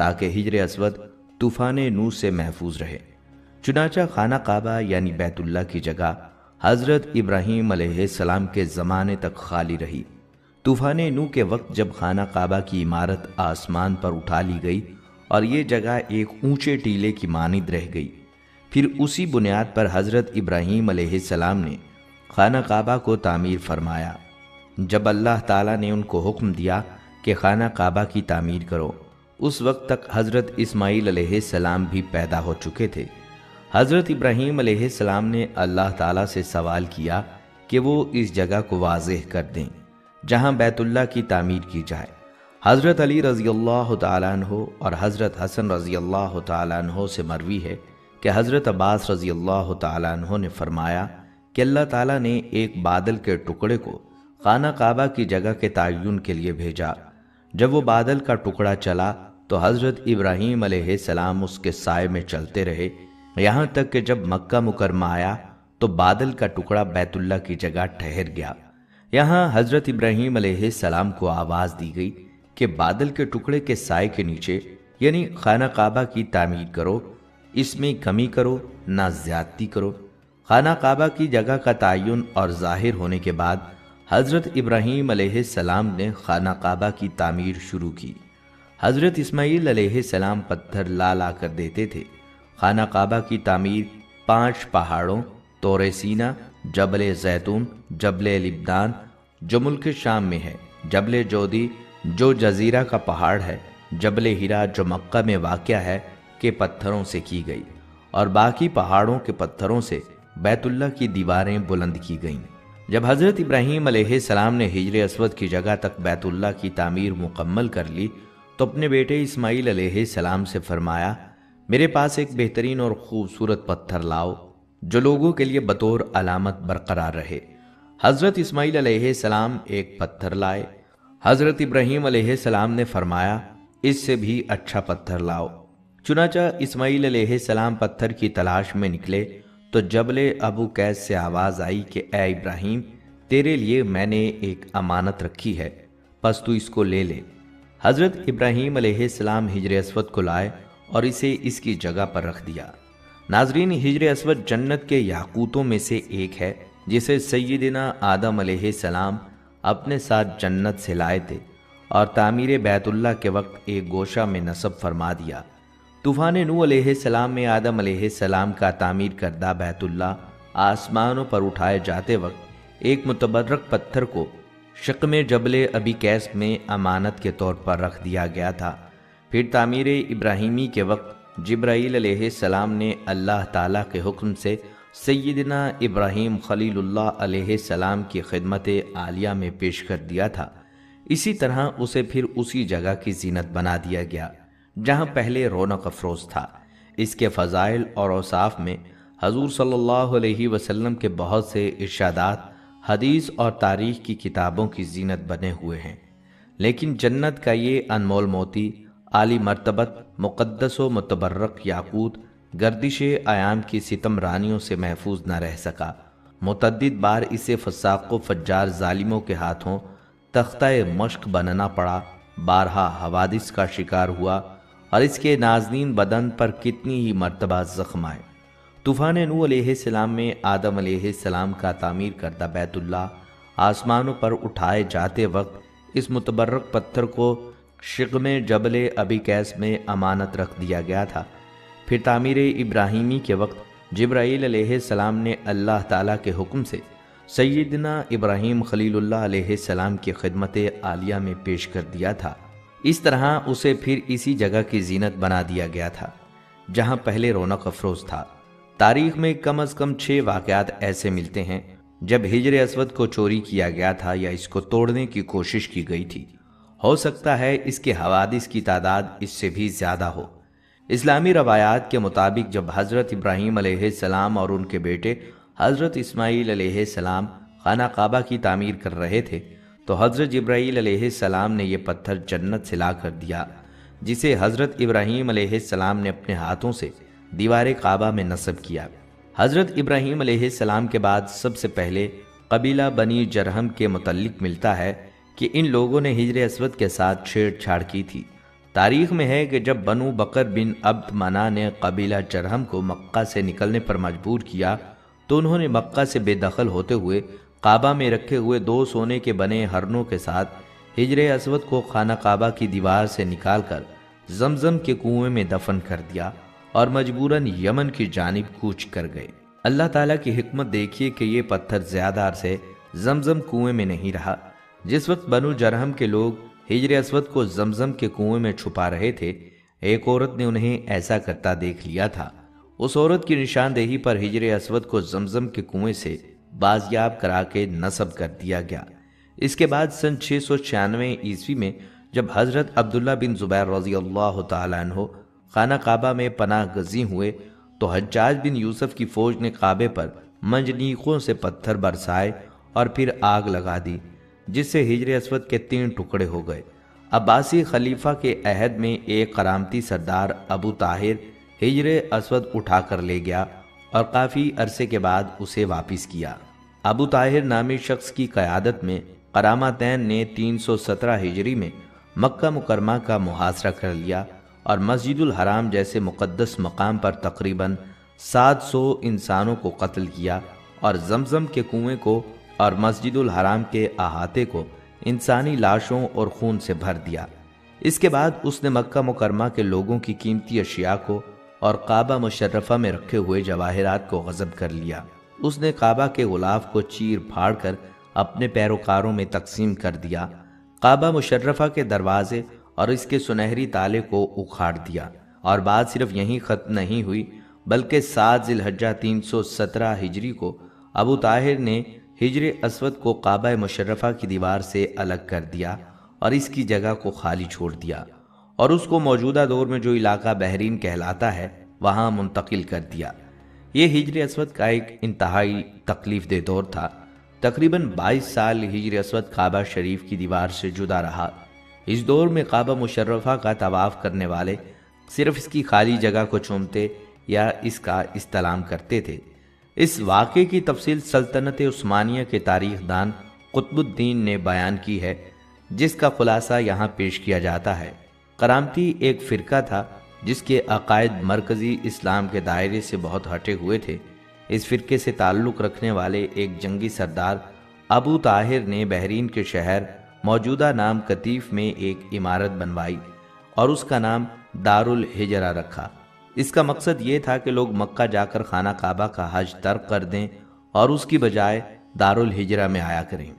تاکہ ہجر اسود طوفان نوح سے محفوظ رہے۔ چنانچہ خانہ کعبہ یعنی بیت اللہ کی جگہ حضرت ابراہیم علیہ السلام کے زمانے تک خالی رہی۔ طوفان نوح کے وقت جب خانہ کعبہ کی عمارت آسمان پر اٹھا لی گئی اور یہ جگہ ایک اونچے ٹیلے کی مانند رہ گئی، پھر اسی بنیاد پر حضرت ابراہیم علیہ السلام نے خانہ کعبہ کو تعمیر فرمایا۔ جب اللہ تعالیٰ نے ان کو حکم دیا کہ خانہ کعبہ کی تعمیر کرو، اس وقت تک حضرت اسماعیل علیہ السلام بھی پیدا ہو چکے تھے۔ حضرت ابراہیم علیہ السلام نے اللہ تعالیٰ سے سوال کیا کہ وہ اس جگہ کو واضح کر دیں جہاں بیت اللہ کی تعمیر کی جائے۔ حضرت علی رضی اللہ تعالیٰ عنہ اور حضرت حسن رضی اللہ تعالیٰ عنہ سے مروی ہے کہ حضرت عباس رضی اللہ تعالیٰ عنہ نے فرمایا کہ اللہ تعالیٰ نے ایک بادل کے ٹکڑے کو خانہ کعبہ کی جگہ کے تعین کے لیے بھیجا۔ جب وہ بادل کا ٹکڑا چلا تو حضرت ابراہیم علیہ السلام اس کے سائے میں چلتے رہے، یہاں تک کہ جب مکہ مکرمہ آیا تو بادل کا ٹکڑا بیت اللہ کی جگہ ٹھہر گیا۔ یہاں حضرت ابراہیم علیہ السلام کو آواز دی گئی کہ بادل کے ٹکڑے کے سائے کے نیچے یعنی خانہ کعبہ کی تعمیر کرو، اس میں کمی کرو نہ زیادتی کرو۔ خانہ کعبہ کی جگہ کا تعین اور ظاہر ہونے کے بعد حضرت ابراہیم علیہ السلام نے خانہ کعبہ کی تعمیر شروع کی۔ حضرت اسماعیل علیہ السلام پتھر لا لا کر دیتے تھے۔ خانہ کعبہ کی تعمیر 5 پہاڑوں طور سینا، جبل زیتون، جبل لبنان جو ملک شام میں ہے، جبل جودی جو جزیرہ کا پہاڑ ہے، جبل ہیرا جو مکہ میں واقع ہے کے پتھروں سے کی گئی، اور باقی پہاڑوں کے پتھروں سے بیت اللہ کی دیواریں بلند کی گئیں۔ جب حضرت ابراہیم علیہ السلام نے ہجر اسود کی جگہ تک بیت اللہ کی تعمیر مکمل کر لی تو اپنے بیٹے اسماعیل علیہ السلام سے فرمایا، میرے پاس ایک بہترین اور خوبصورت پتھر لاؤ جو لوگوں کے لیے بطور علامت برقرار رہے۔ حضرت اسماعیل علیہ السلام ایک پتھر لائے۔ حضرت ابراہیم علیہ السلام نے فرمایا، اس سے بھی اچھا پتھر لاؤ۔ چنانچہ اسماعیل علیہ السلام پتھر کی تلاش میں نکلے تو جبل ابو قیس سے آواز آئی کہ اے ابراہیم، تیرے لیے میں نے ایک امانت رکھی ہے، پس تو اس کو لے لے۔ حضرت ابراہیم علیہ السلام ہجر اسود کو لائے اور اسے اس کی جگہ پر رکھ دیا۔ ناظرین، ہجر اسود جنت کے یاقوتوں میں سے ایک ہے جسے سیدنا آدم علیہ السلام اپنے ساتھ جنت سے لائے تھے اور تعمیر بیت اللہ کے وقت ایک گوشہ میں نصب فرما دیا۔ طوفان نوح علیہ السلام میں آدم علیہ السلام کا تعمیر کردہ بیت اللہ آسمانوں پر اٹھائے جاتے وقت ایک متبرک پتھر کو شقم جبل ابی قیس میں امانت کے طور پر رکھ دیا گیا تھا۔ پھر تعمیر ابراہیمی کے وقت جبرائیل علیہ السلام نے اللہ تعالیٰ کے حکم سے سیدنا ابراہیم خلیل اللہ علیہ السلام کی خدمت عالیہ میں پیش کر دیا تھا۔ اسی طرح اسے پھر اسی جگہ کی زینت بنا دیا گیا جہاں پہلے رونق افروز تھا۔ اس کے فضائل اور اوصاف میں حضور صلی اللہ علیہ وسلم کے بہت سے ارشادات حدیث اور تاریخ کی کتابوں کی زینت بنے ہوئے ہیں، لیکن جنت کا یہ انمول موتی عالی مرتبت مقدس و متبرک یاقوت گردش ایام کی ستم رانیوں سے محفوظ نہ رہ سکا۔ متعدد بار اسے فساق و فجار ظالموں کے ہاتھوں تختہ مشق بننا پڑا، بارہا حوادث کا شکار ہوا اور اس کے نازنین بدن پر کتنی ہی مرتبہ زخم آئے۔ طوفان نوح علیہ السلام میں آدم علیہ السلام کا تعمیر کردہ بیت اللہ آسمانوں پر اٹھائے جاتے وقت اس متبرک پتھر کو شقم جبل ابی قیس میں امانت رکھ دیا گیا تھا۔ پھر تعمیر ابراہیمی کے وقت جبرائیل علیہ السلام نے اللہ تعالیٰ کے حکم سے سیدنا ابراہیم خلیل اللہ علیہ السلام کی خدمت عالیہ میں پیش کر دیا تھا۔ اس طرح اسے پھر اسی جگہ کی زینت بنا دیا گیا تھا جہاں پہلے رونق افروز تھا۔ تاریخ میں کم از کم 6 واقعات ایسے ملتے ہیں جب ہجر اسود کو چوری کیا گیا تھا یا اس کو توڑنے کی کوشش کی گئی تھی۔ ہو سکتا ہے اس کے حوادث کی تعداد اس سے بھی زیادہ ہو۔ اسلامی روایات کے مطابق جب حضرت ابراہیم علیہ السلام اور ان کے بیٹے حضرت اسماعیل علیہ السلام خانہ کعبہ کی تعمیر کر رہے تھے تو حضرت جبرائیل علیہ السلام نے یہ پتھر جنت سے لا کر دیا، جسے حضرت ابراہیم علیہ السلام نے اپنے ہاتھوں سے دیوار کعبہ میں نصب کیا۔ حضرت ابراہیم علیہ السلام کے بعد سب سے پہلے قبیلہ بنی جرہم کے متعلق ملتا ہے کہ ان لوگوں نے ہجر اسود کے ساتھ چھیڑ چھاڑ کی تھی تاریخ میں ہے کہ جب بنو بکر بن عبد منع نے قبیلہ جرہم کو مکہ سے نکلنے پر مجبور کیا تو انہوں نے مکہ سے بے دخل ہوتے ہوئے کعبہ میں رکھے ہوئے 2 سونے کے بنے ہرنوں کے ساتھ حجر اسود کو خانہ کعبہ کی دیوار سے نکال کر زمزم کے کنویں میں دفن کر دیا اور مجبوراً یمن کی جانب کوچ کر گئے۔ اللہ تعالیٰ کی حکمت دیکھیے کہ یہ پتھر زیادہ عرصے زمزم کنویں میں نہیں رہا۔ جس وقت بنو جرہم کے لوگ حجر اسود کو زمزم کے کنویں میں چھپا رہے تھے، ایک عورت نے انہیں ایسا کرتا دیکھ لیا تھا۔ اس عورت کی نشاندہی پر حجر اسود کو زمزم کے کنویں سے بازیاب کرا کے نصب کر دیا گیا۔ اس کے بعد سن 696 عیسوی میں جب حضرت عبداللہ بن زبیر رضی اللہ تعالیٰ عنہ خانہ کعبہ میں پناہ گزین ہوئے تو حجاج بن یوسف کی فوج نے کعبے پر منجنیقوں سے پتھر برسائے اور پھر آگ لگا دی، جس سے حجر اسود کے 3 ٹکڑے ہو گئے۔ عباسی خلیفہ کے عہد میں ایک کرامتی سردار ابو طاہر حجر اسود اٹھا کر لے گیا اور کافی عرصے کے بعد اسے واپس کیا۔ ابو طاہر نامی شخص کی قیادت میں کرامتین نے 317 ہجری میں مکہ مکرمہ کا محاصرہ کر لیا اور مسجد الحرام جیسے مقدس مقام پر تقریباً 700 انسانوں کو قتل کیا اور زمزم کے کنویں کو اور مسجد الحرام کے احاطے کو انسانی لاشوں اور خون سے بھر دیا۔ اس کے بعد اس نے مکہ مکرمہ کے لوگوں کی قیمتی اشیاء کو اور کعبہ مشرفہ میں رکھے ہوئے جواہرات کو غصب کر لیا۔ اس نے کعبہ کے غلاف کو چیر پھاڑ کر اپنے پیروکاروں میں تقسیم کر دیا۔ کعبہ مشرفہ کے دروازے اور اس کے سنہری تالے کو اکھاڑ دیا، اور بات صرف یہیں ختم نہیں ہوئی بلکہ 7 ذی الحجہ 317 ہجری کو ابو طاہر نے حجر اسود کو کعبہ مشرفہ کی دیوار سے الگ کر دیا اور اس کی جگہ کو خالی چھوڑ دیا اور اس کو موجودہ دور میں جو علاقہ بحرین کہلاتا ہے وہاں منتقل کر دیا۔ یہ حجر اسود کا ایک انتہائی تکلیف دہ دور تھا۔ تقریباً 22 سال حجر اسود کعبہ شریف کی دیوار سے جدا رہا۔ اس دور میں کعبہ مشرفہ کا طواف کرنے والے صرف اس کی خالی جگہ کو چومتے یا اس کا استلام کرتے تھے۔ اس واقعے کی تفصیل سلطنت عثمانیہ کے تاریخ دان قطب الدین نے بیان کی ہے، جس کا خلاصہ یہاں پیش کیا جاتا ہے۔ کرامتی ایک فرقہ تھا جس کے عقائد مرکزی اسلام کے دائرے سے بہت ہٹے ہوئے تھے۔ اس فرقے سے تعلق رکھنے والے ایک جنگی سردار ابو طاہر نے بحرین کے شہر موجودہ نام قطیف میں ایک عمارت بنوائی اور اس کا نام دار الحجرہ رکھا۔ اس کا مقصد یہ تھا کہ لوگ مکہ جا کر خانہ کعبہ کا حج ترک کر دیں اور اس کی بجائے دار الحجرہ میں آیا کریں۔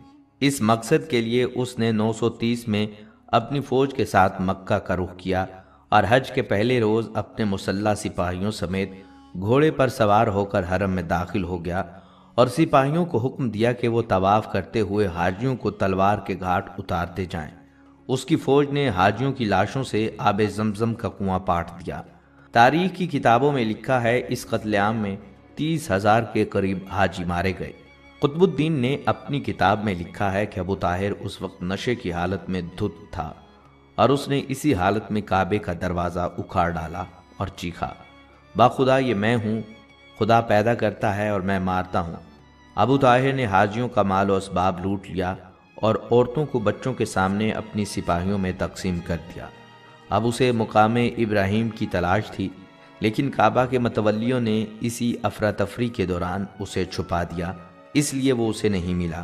اس مقصد کے لیے اس نے 930 میں اپنی فوج کے ساتھ مکہ کا رخ کیا اور حج کے پہلے روز اپنے مسلح سپاہیوں سمیت گھوڑے پر سوار ہو کر حرم میں داخل ہو گیا اور سپاہیوں کو حکم دیا کہ وہ طواف کرتے ہوئے حاجیوں کو تلوار کے گھاٹ اتارتے جائیں۔ اس کی فوج نے حاجیوں کی لاشوں سے آب زمزم کا کنواں پاٹ دیا۔ تاریخ کی کتابوں میں لکھا ہے اس قتل عام میں 30,000 کے قریب حاجی مارے گئے۔ قطب الدین نے اپنی کتاب میں لکھا ہے کہ ابو طاہر اس وقت نشے کی حالت میں دھت تھا اور اس نے اسی حالت میں کعبے کا دروازہ اکھاڑ ڈالا اور چیخا، باخدا یہ میں ہوں، خدا پیدا کرتا ہے اور میں مارتا ہوں۔ ابو طاہر نے حاجیوں کا مال و اسباب لوٹ لیا اور عورتوں کو بچوں کے سامنے اپنی سپاہیوں میں تقسیم کر دیا۔ اب اسے مقام ابراہیم کی تلاش تھی، لیکن کعبہ کے متولیوں نے اسی افراتفری کے دوران اسے چھپا دیا، اس لیے وہ اسے نہیں ملا۔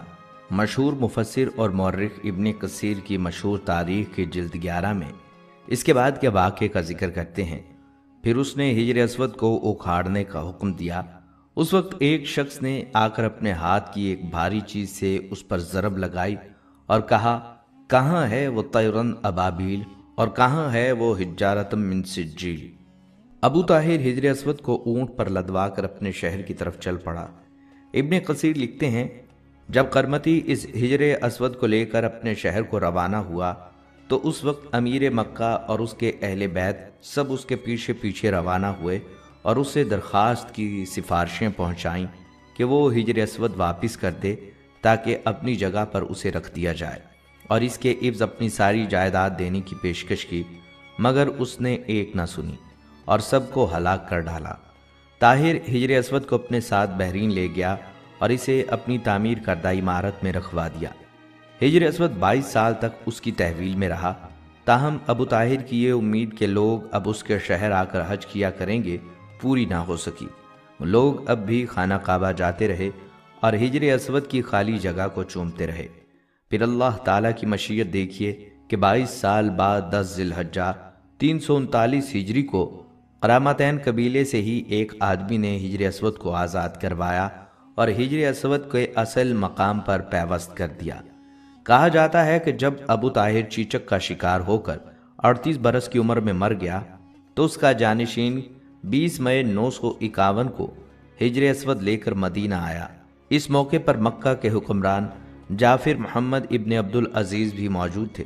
مشہور مفسر اور مورخ ابن کثیر کی مشہور تاریخ کے جلد 11 میں اس کے بعد کے واقعے کا ذکر کرتے ہیں۔ پھر اس نے حجر اسود کو اکھاڑنے کا حکم دیا۔ اس وقت ایک شخص نے آ کر اپنے ہاتھ کی ایک بھاری چیز سے اس پر ضرب لگائی اور کہا، کہاں ہے وہ طیرن ابابیل اور کہاں ہے وہ حجارتم من سجیل۔ ابو طاہر حجر اسود کو اونٹ پر لدوا کر اپنے شہر کی طرف چل پڑا۔ ابن کثیر لکھتے ہیں، جب کرمتی اس حجر اسود کو لے کر اپنے شہر کو روانہ ہوا تو اس وقت امیر مکہ اور اس کے اہل بیت سب اس کے پیچھے پیچھے روانہ ہوئے اور اس سے درخواست کی سفارشیں پہنچائیں کہ وہ حجر اسود واپس کر دے تاکہ اپنی جگہ پر اسے رکھ دیا جائے، اور اس کے عوض اپنی ساری جائیداد دینے کی پیشکش کی، مگر اس نے ایک نہ سنی اور سب کو ہلاک کر ڈالا۔ طاہر حجر اسود کو اپنے ساتھ بحرین لے گیا اور اسے اپنی تعمیر کردہ عمارت میں رکھوا دیا۔ حجر اسود 22 سال تک اس کی تحویل میں رہا۔ تاہم ابو طاہر کی یہ امید کہ لوگ اب اس کے شہر آ کر حج کیا کریں گے پوری نہ ہو سکی۔ لوگ اب بھی خانہ کعبہ جاتے رہے اور حجر اسود کی خالی جگہ کو چومتے رہے۔ پھر اللہ تعالیٰ کی مشیت دیکھیے کہ 22 سال بعد 10 ذی الحجہ 339 ہجری کو قرامتین قبیلے سے ہی ایک آدمی نے حجر اسود کو آزاد کروایا اور حجر اسود کے اصل مقام پر پیوست کر دیا۔ کہا جاتا ہے کہ جب ابو طاہر چیچک کا شکار ہو کر 38 برس کی عمر میں مر گیا تو اس کا جانشین 20 مئی 951 کو حجر اسود لے کر مدینہ آیا۔ اس موقع پر مکہ کے حکمران جعفر محمد ابن عبدالعزیز بھی موجود تھے،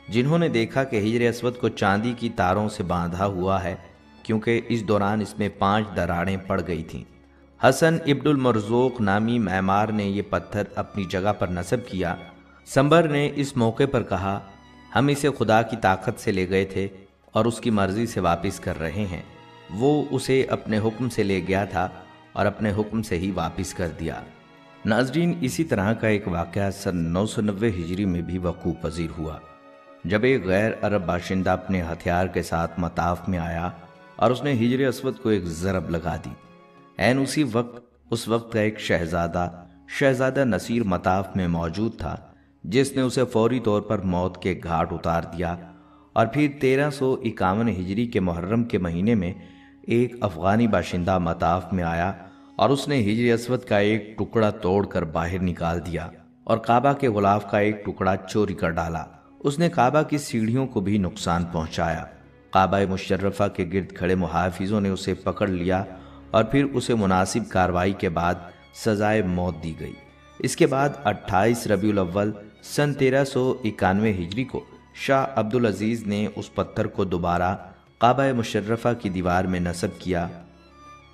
جنہوں نے دیکھا کہ حجر اسود کو چاندی کی تاروں سے باندھا ہوا ہے، کیونکہ اس دوران اس میں 5 دراڑیں پڑ گئی تھیں۔ حسن ابن المرزوق نامی معمار نے یہ پتھر اپنی جگہ پر نصب کیا۔ سمبر نے اس موقع پر کہا، ہم اسے خدا کی طاقت سے لے گئے تھے اور اس کی مرضی سے واپس کر رہے ہیں۔ وہ اسے اپنے حکم سے لے گیا تھا اور اپنے حکم سے ہی واپس کر دیا۔ ناظرین، اسی طرح کا ایک واقعہ سن 990 ہجری میں بھی وقوع پذیر ہوا، جب ایک غیر عرب باشندہ اپنے ہتھیار کے ساتھ مطاف میں آیا اور اس نے حجر اسود کو ایک ضرب لگا دی۔ اس وقت کا ایک شہزادہ نصیر مطاف میں موجود تھا، جس نے اسے فوری طور پر موت کے گھاٹ اتار دیا۔ اور پھر 1351 ہجری کے محرم کے مہینے میں ایک افغانی باشندہ مطاف میں آیا اور اس نے حجر اسود کا ایک ٹکڑا توڑ کر باہر نکال دیا اور کعبہ کے غلاف کا ایک ٹکڑا چوری کر ڈالا۔ اس نے کعبہ کی سیڑھیوں کو بھی نقصان پہنچایا۔ کعبہ مشرفہ کے گرد کھڑے محافظوں نے اسے پکڑ لیا اور پھر اسے مناسب کارروائی کے بعد سزائے موت دی گئی۔ اس کے بعد 28 ربیع الاول سن 1391 ہجری کو شاہ عبدالعزیز نے اس پتھر کو دوبارہ کعبہ مشرفہ کی دیوار میں نصب کیا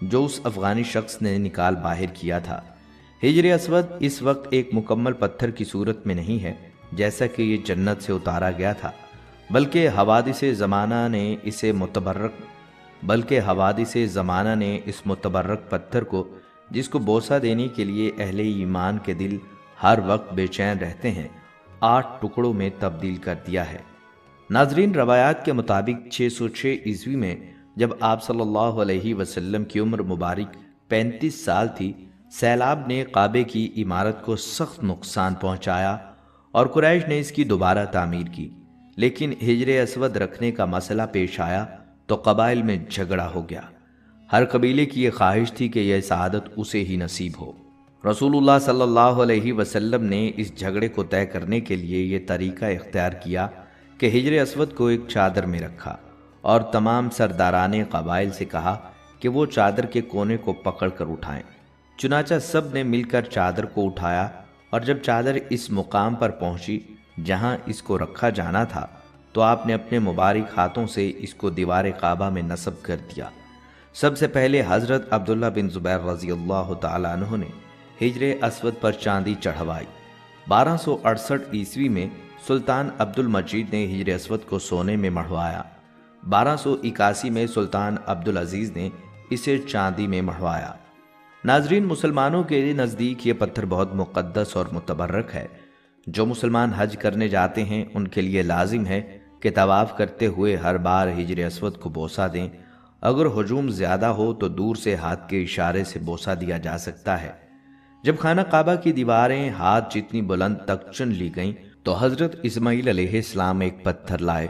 جو اس افغانی شخص نے نکال باہر کیا تھا۔ حجر اسود اس وقت ایک مکمل پتھر کی صورت میں نہیں ہے جیسا کہ یہ جنت سے اتارا گیا تھا، بلکہ حوادث زمانہ نے اس متبرک پتھر کو، جس کو بوسہ دینے کے لیے اہل ایمان کے دل ہر وقت بے چین رہتے ہیں، 8 ٹکڑوں میں تبدیل کر دیا ہے۔ ناظرین، روایات کے مطابق 606 عیسوی میں جب آپ صلی اللہ علیہ وسلم کی عمر مبارک 35 سال تھی، سیلاب نے کعبے کی عمارت کو سخت نقصان پہنچایا اور قریش نے اس کی دوبارہ تعمیر کی، لیکن حجر اسود رکھنے کا مسئلہ پیش آیا تو قبائل میں جھگڑا ہو گیا۔ ہر قبیلے کی یہ خواہش تھی کہ یہ سعادت اسے ہی نصیب ہو۔ رسول اللہ صلی اللہ علیہ وسلم نے اس جھگڑے کو طے کرنے کے لیے یہ طریقہ اختیار کیا کہ حجر اسود کو ایک چادر میں رکھا اور تمام سرداران قبائل سے کہا کہ وہ چادر کے کونے کو پکڑ کر اٹھائیں۔ چنانچہ سب نے مل کر چادر کو اٹھایا، اور جب چادر اس مقام پر پہنچی جہاں اس کو رکھا جانا تھا تو آپ نے اپنے مبارک ہاتھوں سے اس کو دیوار کعبہ میں نصب کر دیا۔ سب سے پہلے حضرت عبداللہ بن زبیر رضی اللہ تعالیٰ عنہ نے حجر اسود پر چاندی چڑھوائی۔ 1268 عیسوی میں سلطان عبد المجید نے حجر اسود کو سونے میں مڑھوایا۔ 1281 میں سلطان عبدالعزیز نے اسے چاندی میں مڑھوایا۔ ناظرین، مسلمانوں کے نزدیک یہ پتھر بہت مقدس اور متبرک ہے۔ جو مسلمان حج کرنے جاتے ہیں ان کے لیے لازم ہے کہ طواف کرتے ہوئے ہر بار حجر اسود کو بوسہ دیں۔ اگر ہجوم زیادہ ہو تو دور سے ہاتھ کے اشارے سے بوسہ دیا جا سکتا ہے۔ جب خانہ کعبہ کی دیواریں ہاتھ جتنی بلند تک چن لی گئیں تو حضرت اسماعیل علیہ السلام ایک پتھر لائے،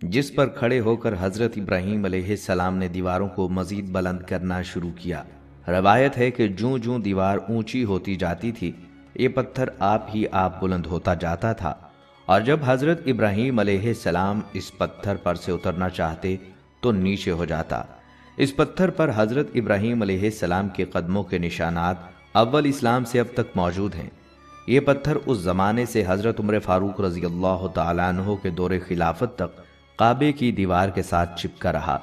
جس پر کھڑے ہو کر حضرت ابراہیم علیہ السلام نے دیواروں کو مزید بلند کرنا شروع کیا۔ روایت ہے کہ جوں دیوار اونچی ہوتی جاتی تھی، یہ پتھر آپ ہی آپ بلند ہوتا جاتا تھا، اور جب حضرت ابراہیم علیہ السلام اس پتھر پر سے اترنا چاہتے تو نیچے ہو جاتا۔ اس پتھر پر حضرت ابراہیم علیہ السلام کے قدموں کے نشانات اول اسلام سے اب تک موجود ہیں۔ یہ پتھر اس زمانے سے حضرت عمر فاروق رضی اللہ تعالیٰ عنہ کے دور خلافت تک کعبے کی دیوار کے ساتھ چپکا رہا۔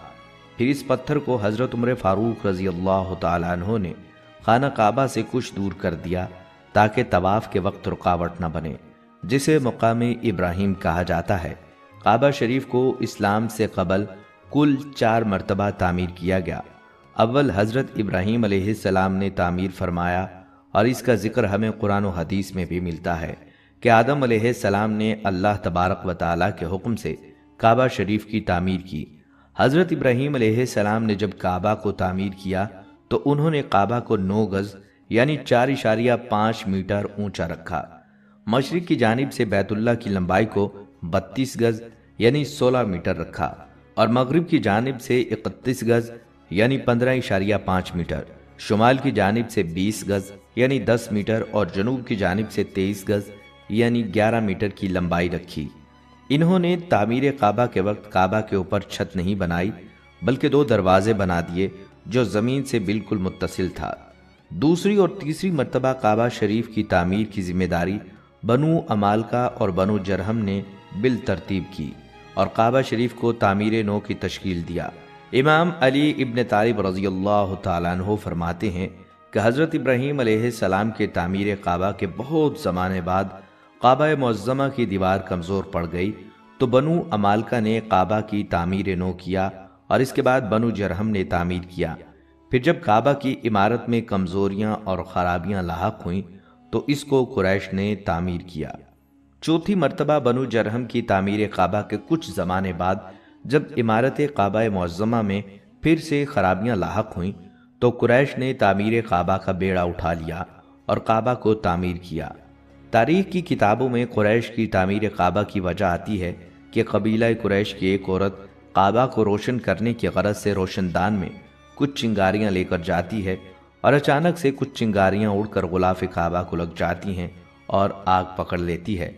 پھر اس پتھر کو حضرت عمر فاروق رضی اللہ تعالیٰ عنہ نے خانہ کعبہ سے کچھ دور کر دیا تاکہ طواف کے وقت رکاوٹ نہ بنے، جسے مقام ابراہیم کہا جاتا ہے۔ کعبہ شریف کو اسلام سے قبل کل 4 مرتبہ تعمیر کیا گیا۔ اول حضرت ابراہیم علیہ السلام نے تعمیر فرمایا، اور اس کا ذکر ہمیں قرآن و حدیث میں بھی ملتا ہے کہ آدم علیہ السلام نے اللہ تبارک و تعالیٰ کے حکم سے کعبہ شریف کی تعمیر کی۔ حضرت ابراہیم علیہ السلام نے جب کعبہ کو تعمیر کیا تو انہوں نے کعبہ کو 9 گز یعنی 4.5 میٹر اونچا رکھا۔ مشرق کی جانب سے بیت اللہ کی لمبائی کو 32 گز یعنی 16 میٹر رکھا اور مغرب کی جانب سے 31 گز یعنی 15.5 میٹر، شمال کی جانب سے 20 گز یعنی 10 میٹر اور جنوب کی جانب سے 23 گز یعنی 11 میٹر کی لمبائی رکھی۔ انہوں نے تعمیر کعبہ کے وقت کعبہ کے اوپر چھت نہیں بنائی بلکہ 2 دروازے بنا دیے جو زمین سے بالکل متصل تھا۔ دوسری اور تیسری مرتبہ کعبہ شریف کی تعمیر کی ذمہ داری بنو عمالقہ اور بنو جرہم نے بالترتیب کی اور کعبہ شریف کو تعمیر نو کی تشکیل دیا۔ امام علی ابن طالب رضی اللہ تعالیٰ عنہ فرماتے ہیں کہ حضرت ابراہیم علیہ السلام کے تعمیر کعبہ کے بہت زمانے بعد کعبہ معظمہ کی دیوار کمزور پڑ گئی تو بنو عمالقہ نے کعبہ کی تعمیر نو کیا اور اس کے بعد بنو جرہم نے تعمیر کیا۔ پھر جب کعبہ کی عمارت میں کمزوریاں اور خرابیاں لاحق ہوئیں تو اس کو قریش نے تعمیر کیا۔ چوتھی مرتبہ بنو جرہم کی تعمیر کعبہ کے کچھ زمانے بعد جب عمارت کعبہ معظمہ میں پھر سے خرابیاں لاحق ہوئیں تو قریش نے تعمیر کعبہ کا بیڑا اٹھا لیا اور کعبہ کو تعمیر کیا۔ تاریخ کی کتابوں میں قریش کی تعمیر کعبہ کی وجہ آتی ہے کہ قبیلہ قریش کی ایک عورت کعبہ کو روشن کرنے کی غرض سے روشن دان میں کچھ چنگاریاں لے کر جاتی ہے اور اچانک سے کچھ چنگاریاں اڑ کر غلاف کعبہ کو لگ جاتی ہیں اور آگ پکڑ لیتی ہے،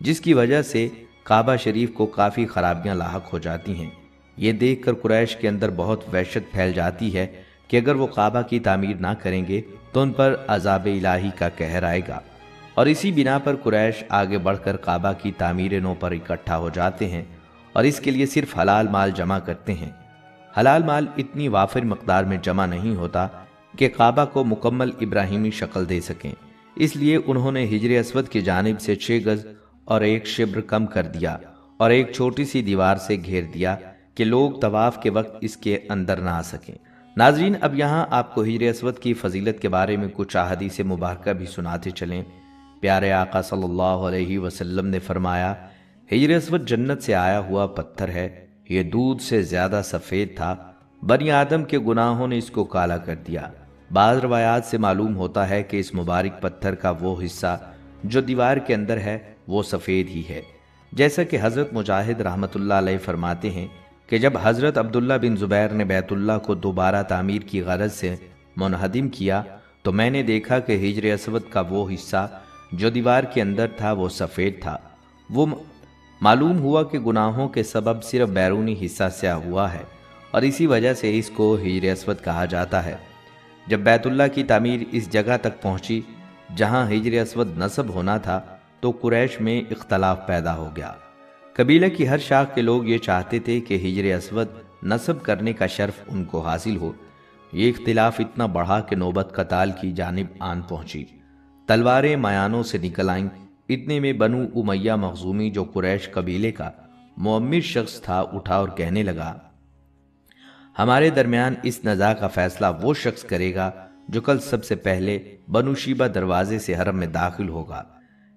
جس کی وجہ سے کعبہ شریف کو کافی خرابیاں لاحق ہو جاتی ہیں۔ یہ دیکھ کر قریش کے اندر بہت وحشت پھیل جاتی ہے کہ اگر وہ کعبہ کی تعمیر نہ کریں گے تو ان پر عذاب الہی کا قہر آئے گا، اور اسی بنا پر قریش آگے بڑھ کر کعبہ کی تعمیر نو پر اکٹھا ہو جاتے ہیں اور اس کے لیے صرف حلال مال جمع کرتے ہیں۔ حلال مال اتنی وافر مقدار میں جمع نہیں ہوتا کہ کعبہ کو مکمل ابراہیمی شکل دے سکیں، اس لیے انہوں نے حجر اسود کی جانب سے 6 گز اور 1 شبر کم کر دیا اور ایک چھوٹی سی دیوار سے گھیر دیا کہ لوگ طواف کے وقت اس کے اندر نہ آ سکیں۔ ناظرین، اب یہاں آپ کو حجر اسود کی فضیلت کے بارے میں کچھ احادیث مبارکہ بھی سناتے چلیں۔ پیارے آقا صلی اللہ علیہ وسلم نے فرمایا، حجر اسود جنت سے آیا ہوا پتھر ہے، یہ دودھ سے زیادہ سفید تھا، بنی آدم کے گناہوں نے اس کو کالا کر دیا۔ بعض روایات سے معلوم ہوتا ہے کہ اس مبارک پتھر کا وہ حصہ جو دیوار کے اندر ہے وہ سفید ہی ہے، جیسا کہ حضرت مجاہد رحمۃ اللہ علیہ فرماتے ہیں کہ جب حضرت عبداللہ بن زبیر نے بیت اللہ کو دوبارہ تعمیر کی غرض سے منہدم کیا تو میں نے دیکھا کہ حجر اسود کا وہ حصہ جو دیوار کے اندر تھا وہ سفید تھا۔ وہ معلوم ہوا کہ گناہوں کے سبب صرف بیرونی حصہ سیاہ ہوا ہے اور اسی وجہ سے اس کو حجر اسود کہا جاتا ہے۔ جب بیت اللہ کی تعمیر اس جگہ تک پہنچی جہاں حجر اسود نصب ہونا تھا تو قریش میں اختلاف پیدا ہو گیا۔ قبیلہ کی ہر شاخ کے لوگ یہ چاہتے تھے کہ حجر اسود نصب کرنے کا شرف ان کو حاصل ہو۔ یہ اختلاف اتنا بڑھا کہ نوبت قتال کی جانب آن پہنچی، تلواریں میانوں سے نکل آئیں۔ اتنے میں بنو امیہ مخزومی جو قریش قبیلے کا معمر شخص تھا اٹھا اور کہنے لگا، ہمارے درمیان اس نزاع کا فیصلہ وہ شخص کرے گا جو کل سب سے پہلے بنو شیبہ دروازے سے حرم میں داخل ہوگا۔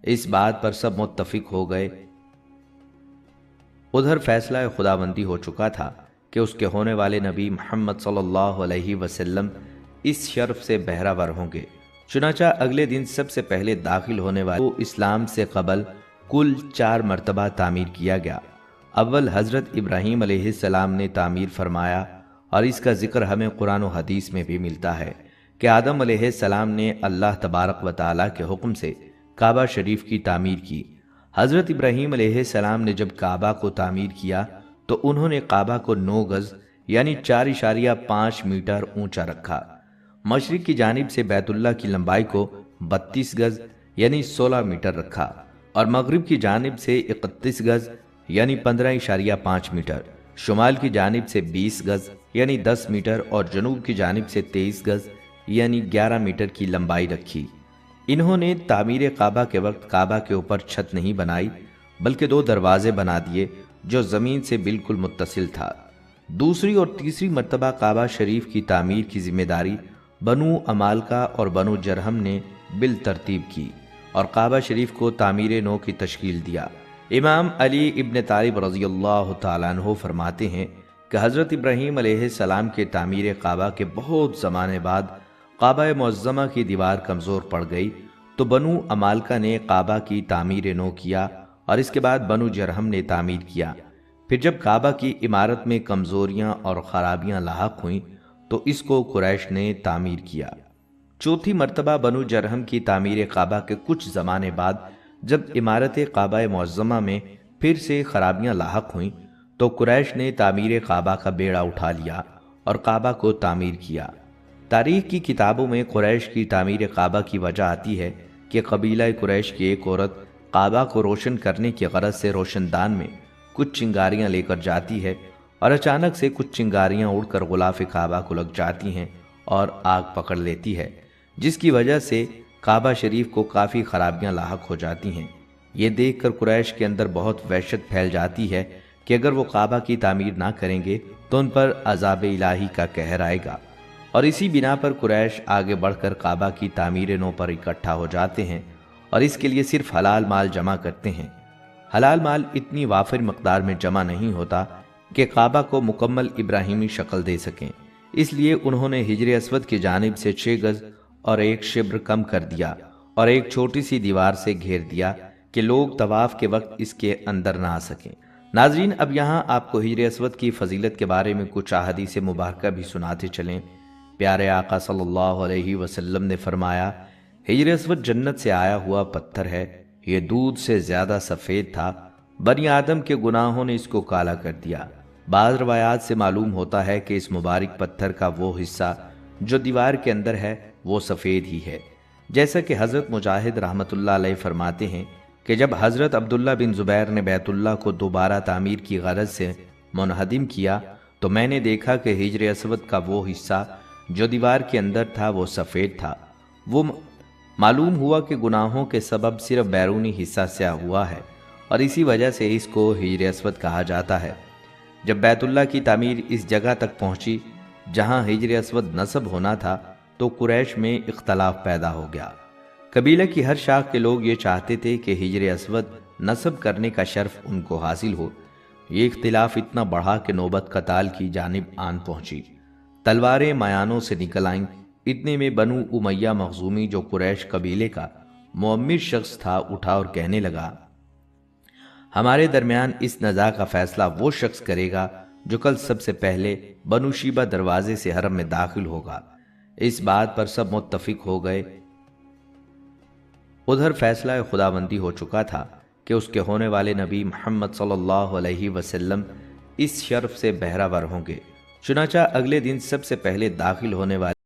اس بات پر سب متفق ہو گئے۔ ادھر فیصلہ خداوندی ہو چکا تھا کہ اس کے ہونے والے نبی محمد صلی اللہ علیہ وسلم اس شرف سے بہرہ ور ہوں گے۔ چنانچہ اگلے دن سب سے پہلے داخل ہونے والے کو اسلام سے قبل کل 4 مرتبہ تعمیر کیا گیا۔ اول حضرت ابراہیم علیہ السلام نے تعمیر فرمایا، اور اس کا ذکر ہمیں قرآن و حدیث میں بھی ملتا ہے کہ آدم علیہ السلام نے اللہ تبارک و تعالیٰ کے حکم سے کعبہ شریف کی تعمیر کی۔ حضرت ابراہیم علیہ السلام نے جب کعبہ کو تعمیر کیا تو انہوں نے کعبہ کو 9 گز یعنی 4.5 میٹر اونچا رکھا۔ مشرق کی جانب سے بیت اللہ کی لمبائی کو 32 گز یعنی 16 میٹر رکھا اور مغرب کی جانب سے 31 گز یعنی 15.5 میٹر، شمال کی جانب سے 20 گز یعنی 10 میٹر اور جنوب کی جانب سے 23 گز یعنی 11 میٹر کی لمبائی رکھی۔ انہوں نے تعمیر کعبہ کے وقت کعبہ کے اوپر چھت نہیں بنائی بلکہ 2 دروازے بنا دیے جو زمین سے بالکل متصل تھا۔ دوسری اور تیسری مرتبہ کعبہ شریف کی تعمیر کی ذمہ داری بنو عمالقہ اور بنو جرہم نے بالترتیب کی اور کعبہ شریف کو تعمیر نو کی تشکیل دیا۔ امام علی ابن طالب رضی اللہ تعالیٰ عنہ فرماتے ہیں کہ حضرت ابراہیم علیہ السلام کے تعمیر کعبہ کے بہت زمانے بعد کعبہ معظمہ کی دیوار کمزور پڑ گئی تو بنو امالکہ نے کعبہ کی تعمیر نو کیا اور اس کے بعد بنو جرہم نے تعمیر کیا۔ پھر جب کعبہ کی عمارت میں کمزوریاں اور خرابیاں لاحق ہوئیں تو اس کو قریش نے تعمیر کیا۔ چوتھی مرتبہ بنو جرہم کی تعمیر کعبہ کے کچھ زمانے بعد جب عمارت کعبہ معظمہ میں پھر سے خرابیاں لاحق ہوئیں تو قریش نے تعمیر کعبہ کا بیڑا اٹھا لیا اور کعبہ کو تعمیر کیا۔ تاریخ کی کتابوں میں قریش کی تعمیر کعبہ کی وجہ آتی ہے کہ قبیلہ قریش کی ایک عورت کعبہ کو روشن کرنے کی غرض سے روشن دان میں کچھ چنگاریاں لے کر جاتی ہے اور اچانک سے کچھ چنگاریاں اڑ کر غلاف کعبہ کو لگ جاتی ہیں اور آگ پکڑ لیتی ہے، جس کی وجہ سے کعبہ شریف کو کافی خرابیاں لاحق ہو جاتی ہیں۔ یہ دیکھ کر قریش کے اندر بہت وحشت پھیل جاتی ہے کہ اگر وہ کعبہ کی تعمیر نہ کریں گے تو ان پر عذاب الہی کا قہر آئے گا، اور اسی بنا پر قریش آگے بڑھ کر کعبہ کی تعمیر نو پر اکٹھا ہو جاتے ہیں اور اس کے لیے صرف حلال مال جمع کرتے ہیں۔ حلال مال اتنی وافر مقدار میں جمع نہیں ہوتا کہ کعبہ کو مکمل ابراہیمی شکل دے سکیں، اس لیے انہوں نے حجر اسود کی جانب سے 6 گز اور 1 شبر کم کر دیا اور ایک چھوٹی سی دیوار سے گھیر دیا کہ لوگ طواف کے وقت اس کے اندر نہ آ سکیں۔ ناظرین، اب یہاں آپ کو حجر اسود کی فضیلت کے بارے میں کچھ احادیث مبارکہ بھی سناتے چلیں۔ پیارے آقا صلی اللہ علیہ وسلم نے فرمایا، حجر اسود جنت سے آیا ہوا پتھر ہے، یہ دودھ سے زیادہ سفید تھا، بنی آدم کے گناہوں نے اس کو کالا کر دیا۔ بعض روایات سے معلوم ہوتا ہے کہ اس مبارک پتھر کا وہ حصہ جو دیوار کے اندر ہے وہ سفید ہی ہے، جیسا کہ حضرت مجاہد رحمۃ اللہ علیہ فرماتے ہیں کہ جب حضرت عبداللہ بن زبیر نے بیت اللہ کو دوبارہ تعمیر کی غرض سے منہدم کیا تو میں نے دیکھا کہ حجر اسود کا وہ حصہ جو دیوار کے اندر تھا وہ سفید تھا۔ وہ معلوم ہوا کہ گناہوں کے سبب صرف بیرونی حصہ سیاہ ہوا ہے اور اسی وجہ سے اس کو حجر اسود کہا جاتا ہے۔ جب بیت اللہ کی تعمیر اس جگہ تک پہنچی جہاں حجر اسود نصب ہونا تھا تو قریش میں اختلاف پیدا ہو گیا۔ قبیلہ کی ہر شاخ کے لوگ یہ چاہتے تھے کہ حجر اسود نصب کرنے کا شرف ان کو حاصل ہو۔ یہ اختلاف اتنا بڑھا کہ نوبت قتال کی جانب آن پہنچی، تلواریں میانوں سے نکل آئیں۔ اتنے میں بنو امیہ مخزومی جو قریش قبیلے کا معمر شخص تھا اٹھا اور کہنے لگا، ہمارے درمیان اس نزاع کا فیصلہ وہ شخص کرے گا جو کل سب سے پہلے بنو شیبہ دروازے سے حرم میں داخل ہوگا۔ اس بات پر سب متفق ہو گئے۔ ادھر فیصلہ خداوندی ہو چکا تھا کہ اس کے ہونے والے نبی محمد صلی اللہ علیہ وسلم اس شرف سے بہرہ ور ہوں گے، چنانچہ اگلے دن سب سے پہلے داخل ہونے والے